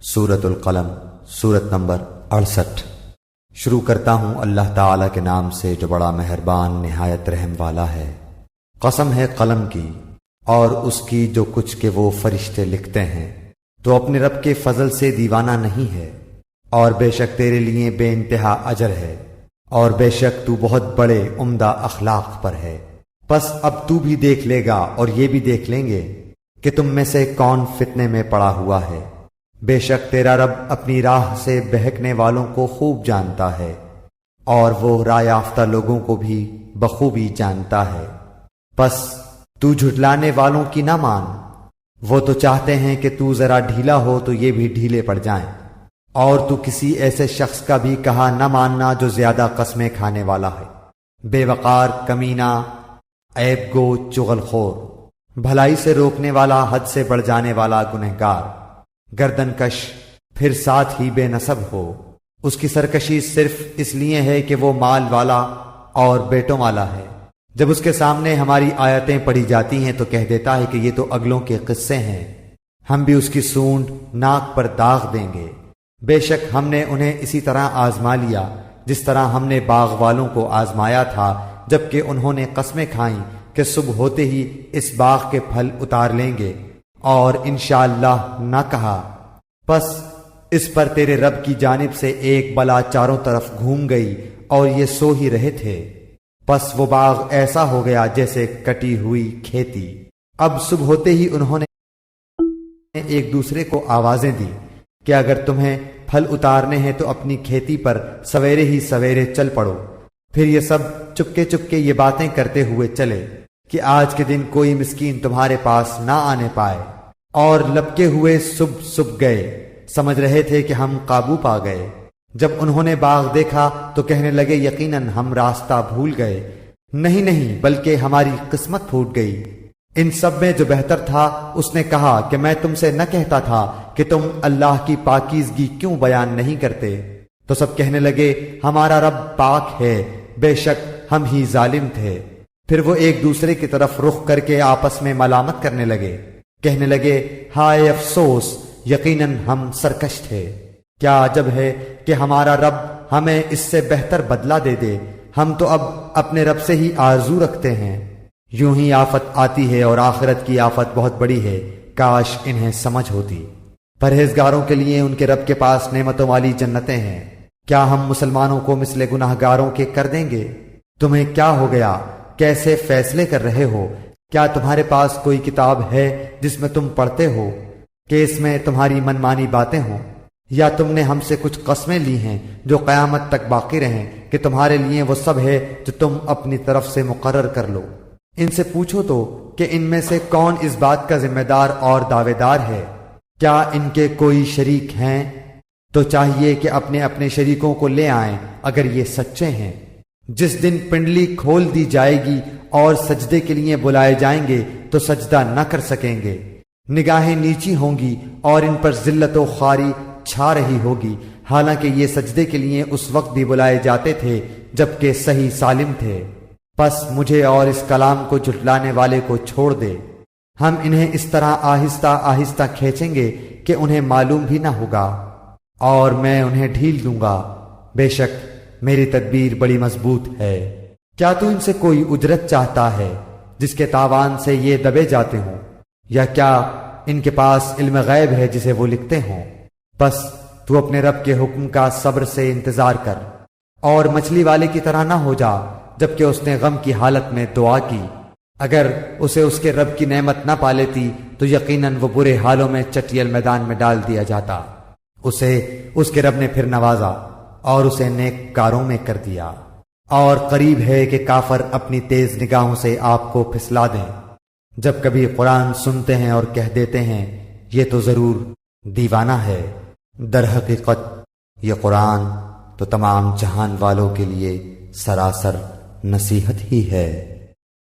سورۃ القلم سورت نمبر 68۔ شروع کرتا ہوں اللہ تعالیٰ کے نام سے جو بڑا مہربان نہایت رحم والا ہے۔ قسم ہے قلم کی اور اس کی جو کچھ کہ وہ فرشتے لکھتے ہیں، تو اپنے رب کے فضل سے دیوانہ نہیں ہے، اور بے شک تیرے لیے بے انتہا اجر ہے، اور بے شک تو بہت بڑے عمدہ اخلاق پر ہے۔ پس اب تو بھی دیکھ لے گا اور یہ بھی دیکھ لیں گے کہ تم میں سے کون فتنے میں پڑا ہوا ہے۔ بے شک تیرا رب اپنی راہ سے بہکنے والوں کو خوب جانتا ہے، اور وہ راہ یافتہ لوگوں کو بھی بخوبی جانتا ہے۔ پس تو جھٹلانے والوں کی نہ مان، وہ تو چاہتے ہیں کہ تو ذرا ڈھیلا ہو تو یہ بھی ڈھیلے پڑ جائیں، اور تو کسی ایسے شخص کا بھی کہا نہ ماننا جو زیادہ قسمیں کھانے والا ہے، بے وقار، کمینہ، عیب گو، چغل خور، بھلائی سے روکنے والا، حد سے بڑھ جانے والا، گنہگار، گردن کش، پھر ساتھ ہی بے نسب ہو۔ اس کی سرکشی صرف اس لیے ہے کہ وہ مال والا اور بیٹوں والا ہے۔ جب اس کے سامنے ہماری آیتیں پڑھی جاتی ہیں تو کہہ دیتا ہے کہ یہ تو اگلوں کے قصے ہیں، ہم بھی اس کی سونڈ ناک پر داغ دیں گے۔ بے شک ہم نے انہیں اسی طرح آزما لیا جس طرح ہم نے باغ والوں کو آزمایا تھا، جبکہ انہوں نے قسمیں کھائیں کہ صبح ہوتے ہی اس باغ کے پھل اتار لیں گے، اور انشاءاللہ نہ کہا۔ پس اس پر تیرے رب کی جانب سے ایک بلا چاروں طرف گھوم گئی، اور یہ سو ہی رہے تھے۔ پس وہ باغ ایسا ہو گیا جیسے کٹی ہوئی کھیتی۔ اب صبح ہوتے ہی انہوں نے ایک دوسرے کو آوازیں دی کہ اگر تمہیں پھل اتارنے ہیں تو اپنی کھیتی پر سویرے ہی سویرے چل پڑو۔ پھر یہ سب چپکے چپکے یہ باتیں کرتے ہوئے چلے کہ آج کے دن کوئی مسکین تمہارے پاس نہ آنے پائے، اور لپکے ہوئے صبح گئے، سمجھ رہے تھے کہ ہم قابو پا گئے۔ جب انہوں نے باغ دیکھا تو کہنے لگے یقیناً ہم راستہ بھول گئے، نہیں بلکہ ہماری قسمت پھوٹ گئی۔ ان سب میں جو بہتر تھا اس نے کہا کہ میں تم سے نہ کہتا تھا کہ تم اللہ کی پاکیزگی کیوں بیان نہیں کرتے؟ تو سب کہنے لگے ہمارا رب پاک ہے، بے شک ہم ہی ظالم تھے۔ پھر وہ ایک دوسرے کی طرف رخ کر کے آپس میں ملامت کرنے لگے، کہنے لگے ہائے افسوس، یقیناً ہم سرکش تھے۔ کیا عجب ہے کہ ہمارا رب ہمیں اس سے بہتر بدلہ دے دے، ہم تو اب اپنے رب سے ہی آرزو رکھتے ہیں۔ یوں ہی آفت آتی ہے اور آخرت کی آفت بہت بڑی ہے، کاش انہیں سمجھ ہوتی۔ پرہیزگاروں کے لیے ان کے رب کے پاس نعمتوں والی جنتیں ہیں۔ کیا ہم مسلمانوں کو مثل گناہگاروں کے کر دیں گے؟ تمہیں کیا ہو گیا؟ کیسے فیصلے کر رہے ہو؟ کیا تمہارے پاس کوئی کتاب ہے جس میں تم پڑھتے ہو کہ اس میں تمہاری منمانی باتیں ہوں؟ یا تم نے ہم سے کچھ قسمیں لی ہیں جو قیامت تک باقی رہیں کہ تمہارے لیے وہ سب ہے جو تم اپنی طرف سے مقرر کر لو؟ ان سے پوچھو تو کہ ان میں سے کون اس بات کا ذمہ دار اور دعوے دار ہے؟ کیا ان کے کوئی شریک ہیں؟ تو چاہیے کہ اپنے اپنے شریکوں کو لے آئیں اگر یہ سچے ہیں۔ جس دن پنڈلی کھول دی جائے گی اور سجدے کے لیے بلائے جائیں گے تو سجدہ نہ کر سکیں گے، نگاہیں نیچی ہوں گی اور ان پر ذلت و خواری چھا رہی ہوگی، حالانکہ یہ سجدے کے لیے اس وقت بھی بلائے جاتے تھے جبکہ صحیح سالم تھے۔ پس مجھے اور اس کلام کو جھٹلانے والے کو چھوڑ دے، ہم انہیں اس طرح آہستہ آہستہ کھینچیں گے کہ انہیں معلوم بھی نہ ہوگا، اور میں انہیں ڈھیل دوں گا، بے شک میری تدبیر بڑی مضبوط ہے۔ کیا تو ان سے کوئی اجرت چاہتا ہے جس کے تاوان سے یہ دبے جاتے ہوں، یا کیا ان کے پاس علم غیب ہے جسے وہ لکھتے ہوں؟ بس تو اپنے رب کے حکم کا صبر سے انتظار کر، اور مچھلی والے کی طرح نہ ہو جا جبکہ اس نے غم کی حالت میں دعا کی۔ اگر اسے اس کے رب کی نعمت نہ پا لیتی تو یقیناً وہ برے حالوں میں چٹیل میدان میں ڈال دیا جاتا۔ اسے اس کے رب نے پھر نوازا اور اسے نیک کاروں میں کر دیا، اور قریب ہے کہ کافر اپنی تیز نگاہوں سے آپ کو پھسلا دیں جب کبھی قرآن سنتے ہیں اور کہہ دیتے ہیں یہ تو ضرور دیوانہ ہے۔ در حقیقت یہ قرآن تو تمام جہان والوں کے لیے سراسر نصیحت ہی ہے۔